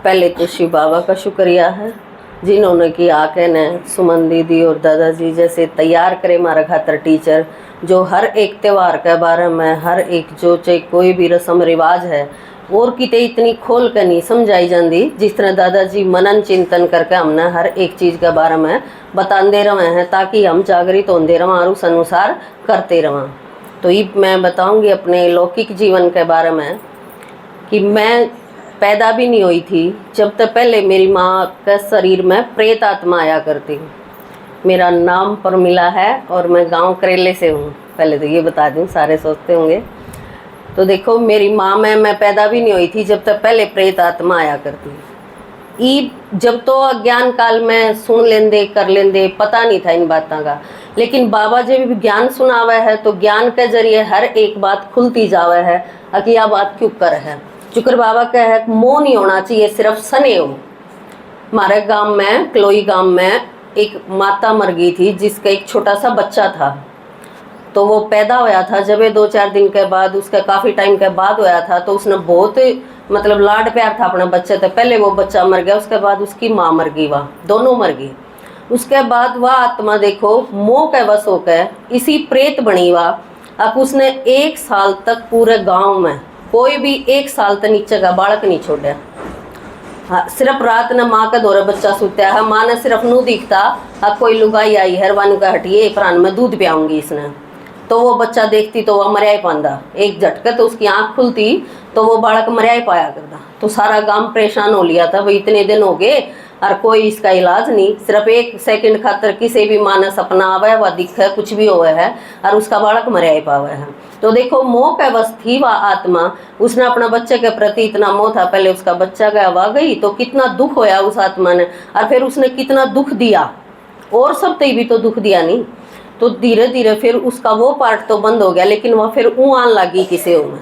पहले तो शिव बाबा का शुक्रिया है जिन्होंने कि आके ने सुमन दीदी और दादाजी जैसे तैयार करे हमारे खातर टीचर, जो हर एक त्यौहार के बारे में हर एक जो चाहे कोई भी रस्म रिवाज है और किते इतनी खोल कर नहीं समझाई जाती, जिस तरह दादाजी मनन चिंतन करके हमने हर एक चीज़ के बारे में बताते रहे हैं ताकि हम जागृत होते रहें और उस अनुसार करते रहें। तो ये मैं बताऊंगी अपने लौकिक जीवन के बारे में कि मैं पैदा भी नहीं हुई थी जब तक पहले मेरी माँ के शरीर में प्रेत आत्मा आया करती। मेरा नाम परमिला है और मैं गांव करेले से हूँ। पहले तो ये बता दूँ, सारे सोचते होंगे। तो देखो मेरी माँ में मैं पैदा भी नहीं हुई थी जब तक पहले प्रेत आत्मा आया करती। ई जब तो अज्ञान काल में सुन लेंदे कर लेंदे, पता नहीं था इन बातों का, लेकिन बाबा जी भी ज्ञान सुनावे है तो ज्ञान के जरिए हर एक बात खुलती जावे है कि यह बात क्यों कर है। शुक्र बाबा का है मोह नहीं होना चाहिए, सिर्फ सने हो। हमारे गांव में कलोई गांव में एक माता मर गई थी जिसका एक छोटा सा बच्चा था। तो वो पैदा होया था जब 2-4 दिन के बाद, उसका काफ़ी टाइम के बाद होया था। तो उसने बहुत मतलब लाड प्यार था अपने बच्चे से। पहले वो बच्चा मर गया, उसके बाद उसकी माँ मर गई, वह दोनों मर गई। उसके बाद वह आत्मा देखो मोह के वश होकर इसी प्रेत बनी हुआ। अब उसने 1 साल तक पूरे गांव में कोई भी 1 साल तक नीचे का बालक नहीं छोड़ा। हाँ, सिर्फ रात ने माँ का दौरे बच्चा सुता है, माँ ने सिर्फ नू दिखता अब कोई लुगाई आई है वानू का हटिए प्राण में दूध पियाऊंगी इसने। तो वो बच्चा देखती तो वह मरिया ही पांदा, एक झटके तो उसकी आंख खुलती तो वो बालक मरिया ही पाया करता। तो सारा गांव परेशान हो लिया था, भाई इतने दिन हो गए और कोई इसका इलाज नहीं। सिर्फ 1 सेकंड खातर किसी भी माँ ने सपना आवे व दिखे कुछ भी हुआ है और उसका बालक मरिया ही पावे है। तो देखो मोह के वश थी वह आत्मा, उसने अपने बच्चे के प्रति इतना मोह था। पहले उसका बच्चा गवा गई तो कितना दुख होया उस आत्मा ने, और फिर उसने कितना दुख दिया, और सब भी तो दुख दिया नहीं। तो धीरे धीरे फिर उसका वो पार्ट तो बंद हो गया, लेकिन वह फिर आन लगी किसी में।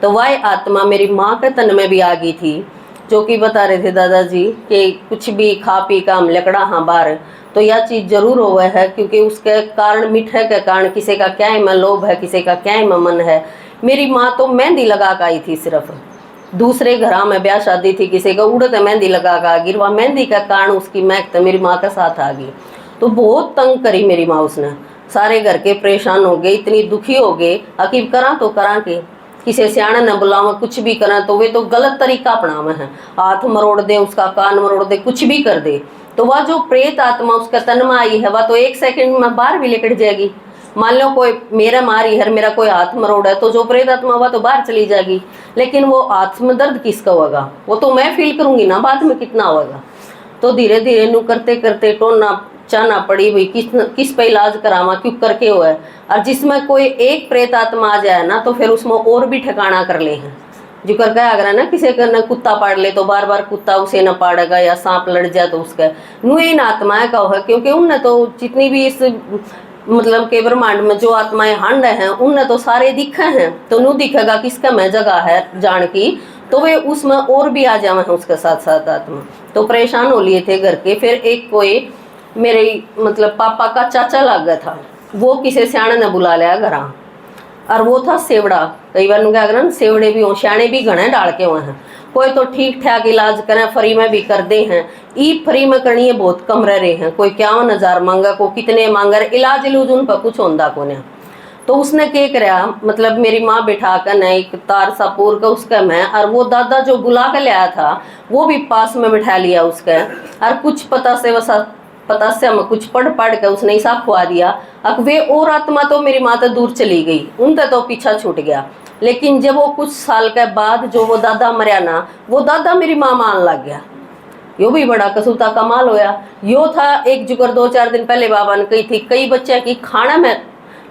तो वह आत्मा मेरी माँ के तन में भी आ गई थी, जो कि बता रहे थे दादाजी कि कुछ भी खा पी का हम लकड़ा हाँ बार, तो यह चीज़ जरूर हुआ है क्योंकि उसके कारण मिठे के कारण किसी का क्या में लोभ है, किसी का क्या में मन है। मेरी माँ तो मेहंदी लगा कर आई थी, सिर्फ दूसरे घर में ब्याह शादी थी किसी का, उड़ते मेहंदी लगा कर आ गई। वह मेहंदी का कारण उसकी महक तो मेरी माँ के साथ आ गई। तो बहुत तंग करी मेरी माँ उसने, सारे घर के परेशान हो गए, इतनी दुखी हो गए। अकीब करा तो करा के किसी सियाने न बुलावा, कुछ भी करा तो वे तो गलत तरीका अपनावे हैं, हाथ मरोड़ दे, उसका कान मरोड़ दे, कुछ भी कर दे। तो वह जो प्रेत आत्मा उसका तन में आई है वह तो 1 सेकंड में बाहर भी निकल जाएगी। मान लो कोई मेरा मारी है, मेरा कोई हाथ मरोड़ है, तो जो प्रेत आत्मा वह तो बाहर चली जाएगी, लेकिन वो हाथ में दर्द किसका होगा वो तो मैं फील करूंगी ना, बाद में कितना होगा। तो धीरे धीरे नू करते करते टोना चाहना पड़ी भाई किस पे इलाज करावा, क्यों करके हुआ है। और जिसमें कोई एक प्रेत आत्मा आ जाए ना तो फिर उसमें और भी ठिकाना कर ले हैं। जो करके अगर है ना किसी का न कुत्ता पाड़ ले तो बार बार कुत्ता उसे न पाड़ेगा, या सांप लड़ जाए तो उसका नू इन आत्माएं का है, क्योंकि उनने तो जितनी भी इस मतलब के ब्रह्मांड में जो आत्माएं हंड हैं उनने तो सारे दिखे हैं। तो नू दिखेगा किसका मैं जगह है जान की, तो वे उसमें और भी आ जावे हैं उसके साथ साथ आत्मा। तो परेशान हो लिए थे घर के। फिर एक कोई मेरे मतलब पापा का चाचा लग गया था, वो किसी सियाने ने बुला लिया घर, और वो था सेवड़ा। कई बार क्या करें सेवड़े भी हो, सियाने भी घने डाल के हुए हैं। कोई तो ठीक ठाक इलाज करें, फ्री में भी कर दे हैं। ई फ्री में करनी है बहुत कम रह रहे हैं, कोई 51,000 मांगा, को कितने मांगा, इलाज इलूज उन पर कुछ होता को नहीं। तो उसने क्या कराया, मतलब मेरी माँ बिठा कर न एक तार सा पूर का उसका मैं, और वो दादा जो बुला कर लाया था वो भी पास में बिठा लिया उसका, और कुछ पता से हमें कुछ पढ़ के उसने हिसाब खुआ दिया। अब वे और आत्मा तो मेरी माँ तो दूर चली गई, उनका तो पीछा छूट गया। लेकिन जब वो कुछ साल के बाद जो वो दादा मरिया ना, वो दादा मेरी माँ मान लग गया। यो भी बड़ा कसूता कमाल होया। यो था एक जुगर 2-4 दिन पहले बाबा ने कही थी, कई बच्चे की खाना में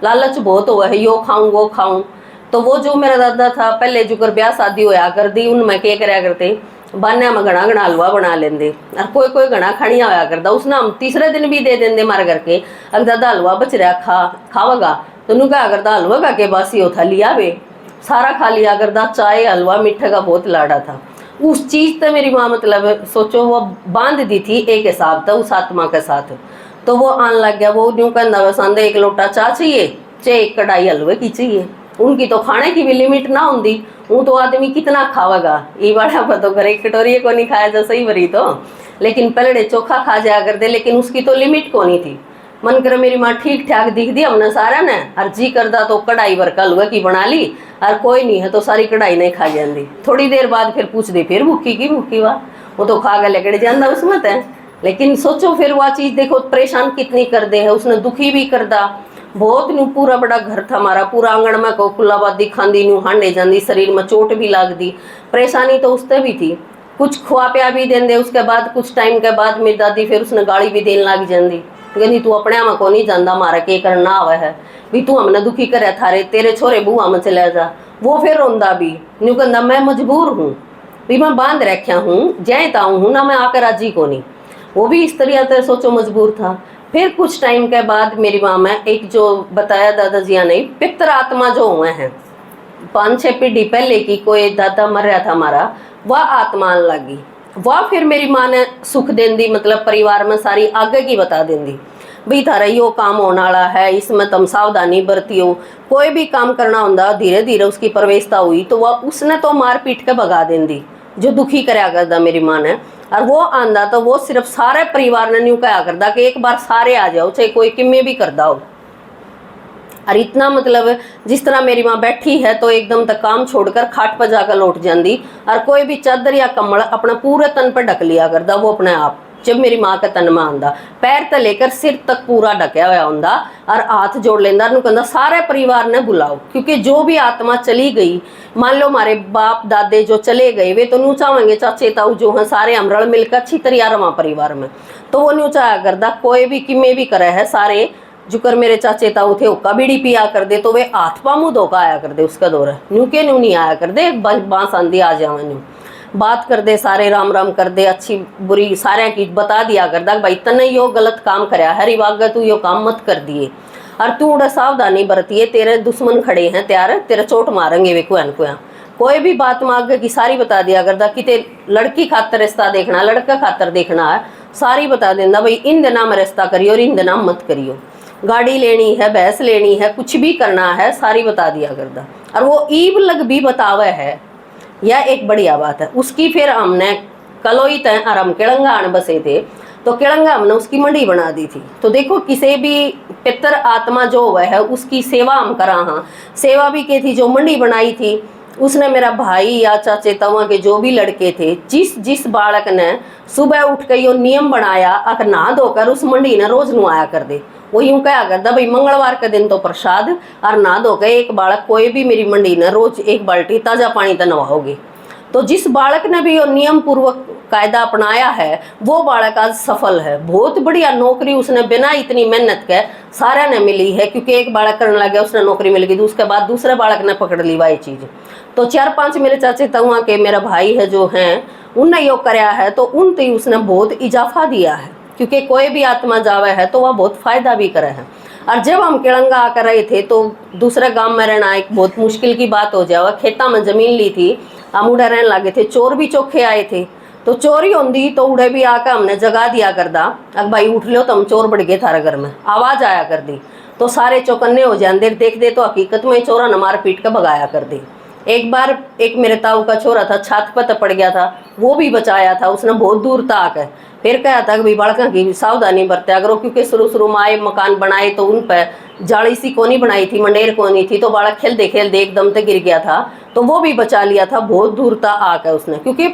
लालच बहुत हुआ है, यो खाऊं वो खाऊं। तो वो जो मेरा दादा था पहले जुगर ब्याह शादी होया कर दी, उनमें क्या कराया करते बान्या में घना घना हलवा बना लेंदे, और कोई कोई घना खड़िया होया करता। उसने हम तीसरे दिन भी दे देंगे मारे घर के, अगर दादा हलवा बच रहा खावेगा तो नु क्या करता हलवा का के बासी हो था लिया वे सारा खा लिया करता। चाय हलवा मीठे का बहुत लाड़ा था उस चीज़ तो मेरी माँ मतलब सोचो वो बांध दी थी एक हिसाब था उस आत्मा के साथ। तो वो आन लग गया, वो न्यू कहना बस आंदे 1 लोटा चाय चाहिए, चाहे 1 कढ़ाई हलवे की चाहिए। उनकी तो खाने की भी लिमिट ना होंगी, वो तो आदमी कितना खावेगा। ये बड़ा पर तो घर एक कटोरी को नहीं खाया जा सही भरी तो, लेकिन पलड़े चोखा खा जाया कर दे, लेकिन उसकी तो लिमिट को नहीं थी। मन करे मेरी माँ ठीक ठाक दिख दी हमने सारा ने, और जी करदा तो कढ़ाई भर हलवा की बना ली, और कोई नहीं है तो सारी कढ़ाई नहीं खा जाती। थोड़ी देर बाद फिर पूछ दी फिर भूखी की भूखी वाह, वो तो खा के लेकर जाता उसमें तो। लेकिन सोचो फिर वह चीज़ देखो परेशान कितनी कर दे है, उसने दुखी भी कर दा बहुत। न्यू पूरा बड़ा घर था हमारा, पूरा आंगन में को कुलाबादी खांदी, न्यू हांडे जाती, शरीर में चोट भी लाग दी। परेशानी तो उससे भी थी, कुछ खुआ पिया भी देंदे। उसके बाद कुछ टाइम के बाद मेरी दादी फिर उसने गाली भी देने लग जाती, कहती तू अपने में को नहीं जानता, मारा के करना आवे है भी, तू हमने दुखी करे थारे, तेरे छोरे बुआ में चले जा। वो फिर रोंदा भी, न्यू कहता मैं मजबूर हूँ भी, मैं बांध रखा हूँ, जैता हूँ ना, मैं आकर राजी को नहीं। वो भी इस तरह से सोचो मजबूर था। फिर कुछ टाइम के बाद मेरी माँ में एक जो बताया दादाजी ने, पितर आत्मा जो हुए हैं 5-6 पीढ़ी पहले की, कोई दादा मर रहा था हमारा, वह आत्मा आने लगी। वह फिर मेरी माँ ने सुख दें दी, मतलब परिवार में सारी आगे की बता दें दी भाई थारा यो काम होने वाला है, इसमें तुम सावधानी बरतियो। कोई भी काम करना होता धीरे धीरे उसकी प्रवेशता हुई तो वह उसने तो मार पीट के भगा दें दी, जो दुखी कराया करता मेरी माँ ने। और वो आंदा तो वो सिर्फ सारे परिवार ने न्यू कहा करता कि एक बार सारे आ जाओ, चाहे कोई किम्मे भी कर दाओ। और इतना मतलब जिस तरह मेरी माँ बैठी है तो एकदम तक काम छोड़कर खाट पर जाकर लौट जाती, और कोई भी चादर या कम्बल अपना पूरे तन पर ढक लिया करता वो अपने आप। जब मेरी माँ का तन में आंदा पैर तो लेकर सिर तक पूरा ढकया हुआ होंदा, और हाथ जोड़ लेंदा, कहता सारे परिवार ने बुलाओ, क्योंकि जो भी आत्मा चली गई, मान लो हमारे बाप दादे जो चले गए वे तो न्यू चाहेंगे चाचे ताऊ जो हैं सारे हम रल मिलकर अच्छी तरह रवा परिवार में, तो वो न्यू चाहा करदा कोई भी किमे भी करे है सारे जुकर मेरे चाचे ताऊ थे उका बीड़ी पिया कर दे, तो वे हाथ पामू धोखा आया कर दे उसका दौर है, न्यू के न्यू नहीं आया कर दे, बांस आंधी आ जावा न्यू बात कर दे, सारे राम राम कर दे, अच्छी बुरी सारे की बता दिया कर दा भाई तने यो गलत काम कराया हरी वाग तू यो काम मत कर दिए, और तू उड़ा सावधानी बरतिए, तेरे दुश्मन खड़े हैं त्यार, तेरे चोट मारेंगे वे कुआ कुआ। कोई भी बात मांग की सारी बता दिया करता कि ते लड़की खातर रिश्ता देखना, लड़का खातर देखना है, सारी बता देना भाई इन दिना में रिश्ता करियो और इन दिना मत करियो। गाड़ी लेनी है, भैंस लेनी है, कुछ भी करना है, सारी बता दिया करता। और वो ईब लग भी बतावे है, यह एक बढ़िया बात है उसकी। फिर हमने कलोई तय और हम केलंगा आने बसे थे, तो केलंगा हमने उसकी मंडी बना दी थी। तो देखो किसी भी पितर आत्मा जो हुआ है उसकी सेवा हम करा। हाँ, सेवा भी की थी, जो मंडी बनाई थी उसने मेरा भाई या चाचे तवा के जो भी लड़के थे, जिस जिस बालक ने सुबह उठ कर यो नियम बनाया अगर नहा धोकर उस मंडी ने रोज नुआया कर दे, वो यूं कहा करता भाई मंगलवार के दिन तो प्रसाद और नहा धोकर एक बालक कोई भी मेरी मंडी ने रोज एक बाल्टी ताजा पानी तो नवाओगे। तो जिस बालक ने भी यो नियम पूर्वक कायदा अपनाया है वो बालक आज सफल है, बहुत बढ़िया नौकरी उसने बिना इतनी मेहनत के सारे ने मिली है, क्योंकि एक बालक करने लगे उसने नौकरी मिल गई, उसके बाद दूसरे बालक ने पकड़ ली वही चीज़। तो 4-5 मेरे चाचे तवा के मेरा भाई है जो हैं उनने योग कराया है, तो उन तो उसने बहुत इजाफा दिया है, क्योंकि कोई भी आत्मा जावे है तो वह बहुत फायदा भी करे है। और जब हम केलंगा आकर रहे थे तो दूसरे गांव में रहना एक बहुत मुश्किल की बात हो जावा, खेता में जमीन ली थी, हम उड़े रहने लगे थे, चोर भी चौखे आए थे, तो चोरी होंगी तो उड़े भी आकर हमने जगा दिया कर दा, अब भाई उठ लो तुम चोर बढ़ गए थारे घर में, आवाज़ आया कर दी, तो सारे चौकन्ने हो जाते, देख दे तो हकीकत में चोरा न मार पीट कर भगाया कर दी। एक बार एक मेरे ताऊ का छोरा था छात पर पड़ गया था, वो भी बचाया था उसने बहुत दूर तक आकर। फिर कहा था कि भाई बालका की सावधानी बरत्या करो, क्योंकि शुरू शुरू में आए मकान बनाए तो उन पर जाली सी कोनी बनाई थी, मंडेर कोनी थी, तो बालक खेलते खेलते एकदम से गिर गया था, तो वो भी बचा लिया था बहुत दूर तक आकर उसने, क्योंकि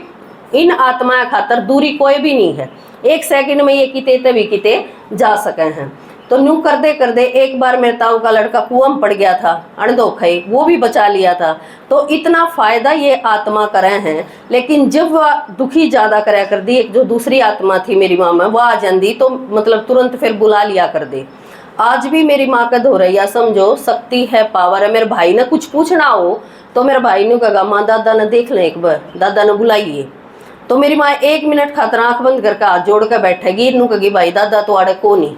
इन आत्मा खातर दूरी कोई भी नहीं है, 1 सेकंड में ये किते तभी किते जा सके हैं। तो न्यू कर दे एक बार मेरे ताऊ का लड़का कुआं में पड़ गया था अणधोखे, वो भी बचा लिया था। तो इतना फायदा ये आत्मा करे हैं, लेकिन जब वह दुखी ज्यादा कराया कर दी, एक जो दूसरी आत्मा थी मेरी माँ में वह आ जाती तो मतलब तुरंत फिर बुला लिया कर दे। आज भी मेरी माँ का धोरैया समझो शक्ति है, पावर है। मेरे भाई ने कुछ पूछना हो तो मेरे भाई ने कहा माँ दादा ने देख लें एक बार, दादा ने बुलाइए, तो मेरी माँ 1 मिनट खातर आंख बंद करके हाथ जोड़ कर बैठेगी, नू कहेगी भाई दादा तो आड़े को नहीं,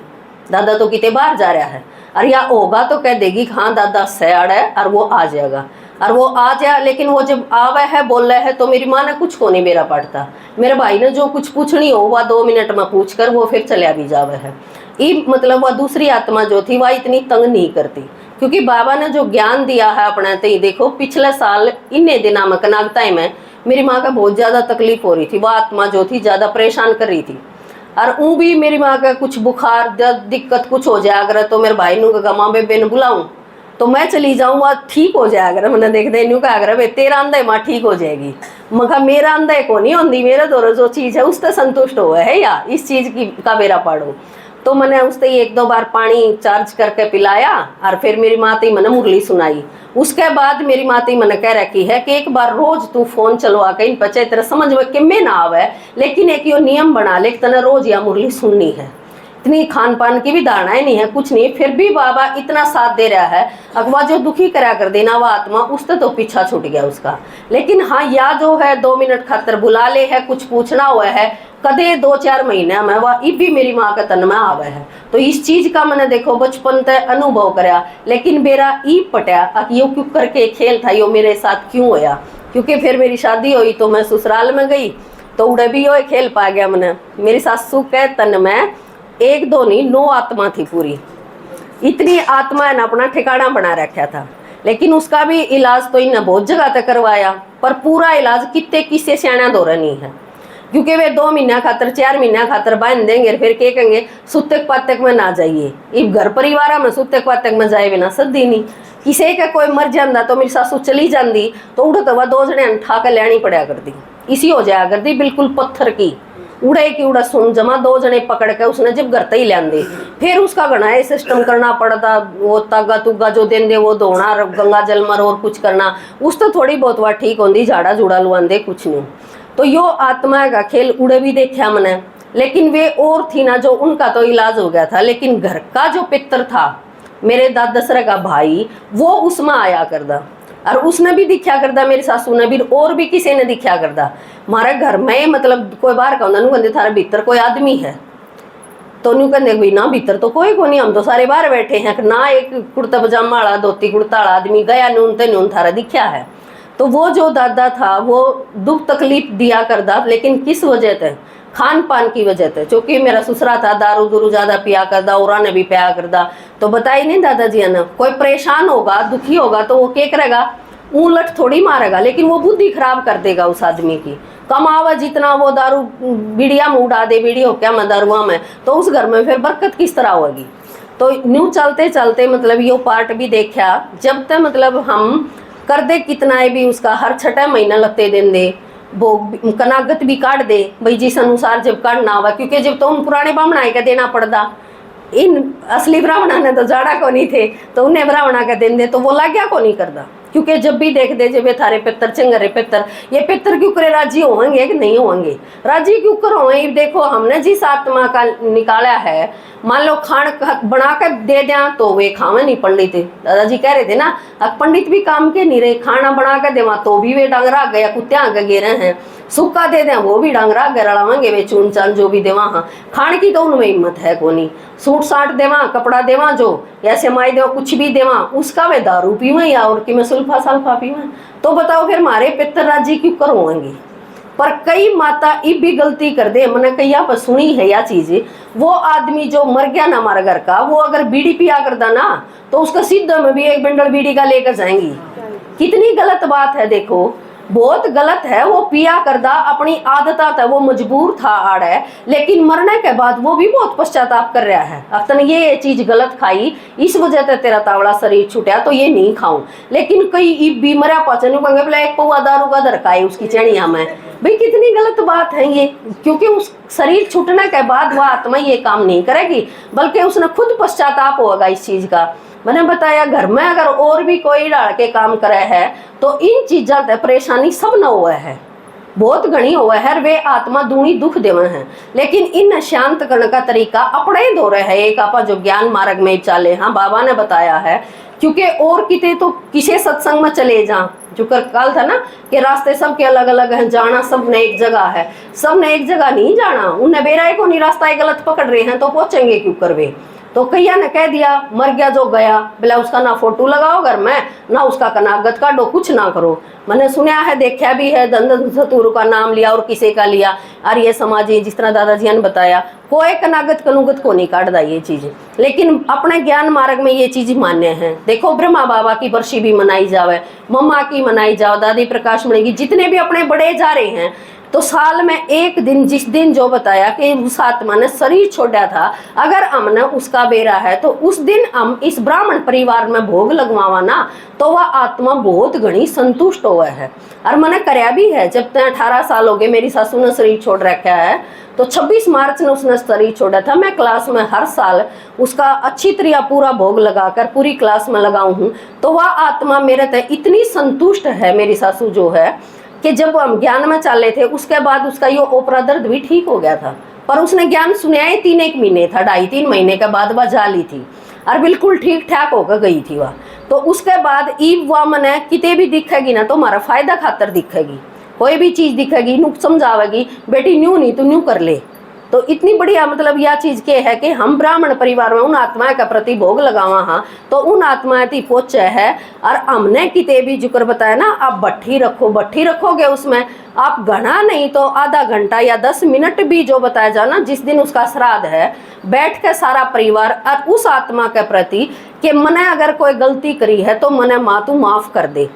दादा तो किते बाहर जा रहा है, और या होगा तो कह देगी हाँ दादा सैड है, और वो आ जाएगा, और वो आ जाए। लेकिन वो जब आवे है बोल रहा है तो मेरी माँ ने कुछ को नहीं मेरा पड़ता, मेरे भाई ने जो कुछ पूछनी हो वह 2 मिनट में पूछ कर वो फिर चलिया भी जावे है। मतलब वह दूसरी आत्मा जो थी वह इतनी तंग नहीं करती, क्योंकि बाबा ने जो ज्ञान दिया है अपने ते, देखो पिछले साल इन्ने दिना में कनागताई में मेरी माँ का बहुत ज़्यादा तकलीफ हो रही थी, वो आत्मा जो थी ज़्यादा परेशान कर रही थी। और ऊँ भी मेरी माँ का कुछ बुखार दिक्कत कुछ हो जाए अगर, तो मेरे भाई नू का माँ बेबे ने बुलाऊँ तो मैं चली जाऊँ, वह ठीक हो जाए अगर। मैंने देख दे न्यू का अगर तेरा अंदर माँ ठीक हो जाएगी, मगर मेरा अंदर को नहीं होती, मेरा तो जो चीज़ है उससे संतुष्ट हुआ है या इस चीज़ की का बेरा पाड़ो। तो मैंने उससे एक दो बार पानी चार्ज करके पिलाया और फिर मेरी माती मैंने मुरली सुनाई। उसके बाद मेरी माती मैंने कह रखी है कि एक बार रोज तू फोन चलवा के इन बच्चे तेरा समझ में कि मैं ना आवे, लेकिन एक यो नियम बना ले तना रोज या मुरली सुननी है। इतनी खान पान की भी धारणाएं नहीं है, कुछ नहीं, फिर भी बाबा इतना साथ दे रहा है। अगवा जो दुखी करा कर देना वो आत्मा उससे तो पीछा छूट गया उसका। लेकिन हाँ, या जो है 2 मिनट खातर बुला ले है, कुछ पूछना हुआ है कदे 2-4 महीने में वह इब भी मेरी माँ का तन में आवे है। तो इस चीज का मैंने देखो बचपन तक अनुभव कराया, लेकिन मेरा ई पटा यो क्यों करके खेल था, यो मेरे साथ क्यों होया। क्योंकि फिर मेरी शादी हुई तो मैं ससुराल में गई तो उड़े भी यो खेल पा गया मैंने। मेरी सासू के तन में 1-2 नहीं 9 आत्मा थी पूरी, इतनी आत्मा ने अपना ठिकाना बना रखा था। लेकिन उसका भी इलाज तो इन्हें बहुत जगह तक करवाया, पर पूरा इलाज कितने किससे सियाणा दौरा नहीं है। क्योंकि वे 2 महीना खातर 4 महीना खातर बांध देंगे, फिर क्या कहेंगे सुतक पातक में ना जाइए। इब घर परिवार में सुतक पातक में जाए बिना सदी नहीं। किसी का कोई मर जाता तो मेरी सासू चली जाती तो उड़ तो वह 2 जने ठा के लैनी पड़ा करती, इसी हो जाया करती बिल्कुल पत्थर की उड़े की उड़ा सुन जमा 2 जने पकड़ के उसने जब घर ही लेंदे। फिर उसका घना सिस्टम करना पड़ता, वो तागा तुगा जो देंदे वो धोना गंगा जल मर और कुछ करना, उस तो थोड़ी बहुत वह ठीक होती, झाड़ा झूड़ा लुआंदे कुछ नहीं। तो यो आत्मा का खेल उड़े भी देखा मैंने। लेकिन वे और थी ना जो उनका तो इलाज हो गया था, लेकिन घर का जो पितर था मेरे दादसरा का भाई वो उसमें आया करदा, और उसने भी दिखा करदा, मेरी सासू ने भी और भी किसी ने दिखा करदा। हमारे घर में मतलब कोई बाहर का होंगे कहते थारे भीतर कोई आदमी है, तो न्यू कहते भाई ना भीतर तो कोई को नहीं, हम तो सारे बाहर बैठे हैं ना, एक कुर्ता पजामा वाला धोती कुर्ता वाला आदमी गया नून ते नून थारा दिखा है। तो वो जो दादा था वो दुख तकलीफ दिया करदा, लेकिन किस वजह से, खान पान की वजह से। क्योंकि मेरा ससुरा था दारू दूरू ज्यादा पिया करदा, और ने भी पिया करदा, तो बताई नहीं दादाजी ने कोई परेशान होगा दुखी होगा तो वो क्या करेगा, उलट थोड़ी मारेगा, लेकिन वो बुद्धि खराब कर देगा उस आदमी की। कमावा जितना वो दारू बीड़िया में उड़ा दे, बीड़ी हो क्या मैं दारुआ में, तो उस घर में फिर बरकत किस तरह होगी। तो न्यू चलते चलते मतलब यो पार्ट भी देखा, जब तक मतलब हम कर दे कितना है भी उसका हर 6 महीना लगते दिन दे, वो कनागत भी काट दे भाई जिस अनुसार जब काटना हुआ। क्योंकि जब तो उन पुराने ब्राह्मणा का देना पड़ता, इन असली ब्राह्मणा ने तो जाड़ा को नहीं थे, तो उन्हें ब्राह्मणा का दिन दे तो वो लाग्या को नहीं करता। क्योंकि जब भी देख दे जब ये थारे पितर चंगरे पितर, ये पितर क्यों करे राजी होंगे कि नहीं होंगे, राजी क्यों कर होंगे। देखो हमने जिस आत्मा का निकाला है, मान लो खान बना कर दे दिया तो वे खावे नहीं। पंडित दादाजी कह रहे थे ना, अब पंडित भी काम के नहीं रहे, खाना बना कर देवा तो भी वे डांगरा गया कुत्ते आगे गे रहे हैं, सूखा दे दें वो भी डांगरा गड़ावेंगे वे चून चान जो भी देवा। हाँ खान की तो उनमें हिम्मत है को नहीं, सूट साट देवा कपड़ा देवा जो या सेमाई देवा कुछ भी देवा, उसका वे दारू पीवे या और कि मैं सुल्फा सल्फा पीवे। तो बताओ फिर हमारे पितर राजी क्यों करवाएंगे। पर कई माता इब भी गलती कर दे, मैंने कई पर सुनी है या चीज, वो आदमी जो मर गया ना हमारे घर का, वो अगर बीड़ी पिया करता ना तो उसका सीधा में भी 1 बंडल बीड़ी का लेकर जाएंगी। कितनी गलत बात है, देखो बहुत गलत है। वो पिया करदा अपनी आदता था, वो मजबूर था आड़ है, लेकिन मरने के बाद वो भी बहुत पश्चाताप कर रहा है, अतन ये चीज गलत खाई इस वजह से तेरा तावड़ा शरीर छूटा तो ये नहीं खाऊं। लेकिन कई भी मरा पाचन कहेंगे बोले 1 पौवा दारू का दरकाई उसकी चढ़िया में, भाई कितनी गलत बात है ये। क्योंकि उस शरीर छूटने के बाद वह आत्मा ये काम नहीं करेगी, बल्कि उसने खुद पश्चाताप होगा इस चीज का। मैंने बताया घर में अगर और भी कोई डाल के काम करे है तो इन चीज़ों से परेशानी सब न हुआ है, बहुत घनी हुआ है, वे आत्मा दूनी दुख देवे हैं। लेकिन इन शांत करने का तरीका अपने ही दो रहे है, एक आपा जो ज्ञान मार्ग में चले। हाँ बाबा ने बताया है, क्योंकि और किते तो किसी सत्संग में चले जा, जो कर कल था ना कि रास्ते सबके अलग अलग हैं, जाना सब ने एक जगह है, सब ने एक जगह नहीं जाना। उन्हें बेराए को नहीं रास्ता गलत पकड़ रहे हैं तो पहुंचेंगे क्यों करवे। तो कैया ने कह दिया मर गया जो गया, बोला उसका ना फोटो लगाओ घर में, ना उसका कनागत काटो, कुछ ना करो। मैंने सुना है, देखा भी है, दंद सतुरु का नाम लिया और किसी का लिया, आर्य समाजी जिस तरह दादाजी ने बताया, कोई कनागत कनुगत को नहीं काटदा ये चीज, लेकिन अपने ज्ञान मार्ग में ये चीज मान्य है। देखो ब्रह्मा बाबा की बरसी भी मनाई जावे, मम्मा की मनाई जाओ, दादी प्रकाश मणि की, जितने भी अपने बड़े जा रहे हैं, तो साल में एक दिन, जिस दिन जो बताया कि उस आत्मा ने शरीर छोड़ा था, अगर हमने उसका बेरा है तो उस दिन हम इस ब्राह्मण परिवार में भोग लगवावा ना, तो वह आत्मा बहुत घनी संतुष्ट हुआ है। और मैंने कराया भी है। जब तक 18 साल हो गए मेरी सासू ने शरीर छोड़ रखा है, तो 26 मार्च ने उसने शरीर छोड़ा था। मैं क्लास में हर साल उसका अच्छी तरह पूरा भोग लगाकर पूरी क्लास में लगाऊं हूँ। तो वह आत्मा मेरे तक इतनी संतुष्ट है, मेरी सासू जो है, कि जब हम ज्ञान में चले थे उसके बाद उसका ये ओपरा दर्द भी ठीक हो गया था। पर उसने ज्ञान सुनाया ही 3-1 महीने था, 2.5-3 महीने के बाद वह जा ली थी और बिल्कुल ठीक ठाक होकर गई थी वह। तो उसके बाद ईब वह मने किते भी दिखेगी ना तो हमारा फायदा खातर दिखेगी, कोई भी चीज दिखेगी नुक समझावेगी, बेटी न्यू नहीं तो न्यू कर ले। तो इतनी बढ़िया मतलब यह चीज के है कि हम ब्राह्मण परिवार में उन आत्माएं का प्रति भोग लगावा हाँ, तो उन आत्माएं थी पोचे है। और हमने किते भी जुक्र बताया ना, आप भट्ठी रखो, भट्ठी रखोगे उसमें आप घना नहीं तो आधा घंटा या 10 मिनट भी जो बताया जाओ ना, जिस दिन उसका श्राद्ध है, बैठ के सारा परिवार और उस आत्मा के प्रति कि मैंने अगर कोई गलती करी है तो मैंने माँ तू माफ कर दे,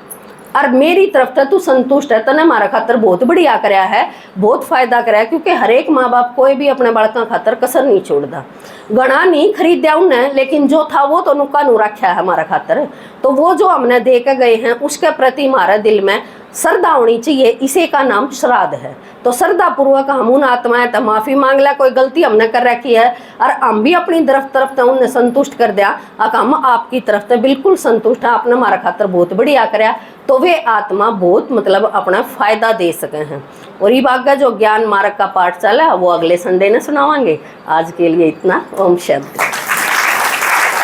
और मेरी तरफ से तू संतुष्ट है, तने हमारा खातर बहुत बढ़िया कराया है, बहुत फायदा कराया। क्योंकि हर एक माँ बाप कोई भी अपने बालका खातर कसर नहीं छोड़ता। गणा नहीं खरीदा उन्हें, लेकिन जो था वो तो नुका नु रखा है हमारा खातर। तो वो जो हमने दे के गए हैं उसके प्रति हमारे दिल में श्रद्धा होनी चाहिए, इसी का नाम श्राद्ध है। तो श्रद्धा पूर्वक हम उन आत्माएं तो माफी मांग ला, कोई गलती हमने कर रखी है और हम भी अपनी तरफ से उन्हें संतुष्ट कर दिया, हम आपकी तरफ से बिल्कुल संतुष्ट हैं, आपने हमारा खातर बहुत बढ़िया कराया। तो वे आत्मा बहुत मतलब अपना फायदा दे सके हैं। और ये बात का जो ज्ञान मार्ग का पाठ चला वो अगले संडे ने सुनावांगे। आज के लिए इतना। ओम शांति।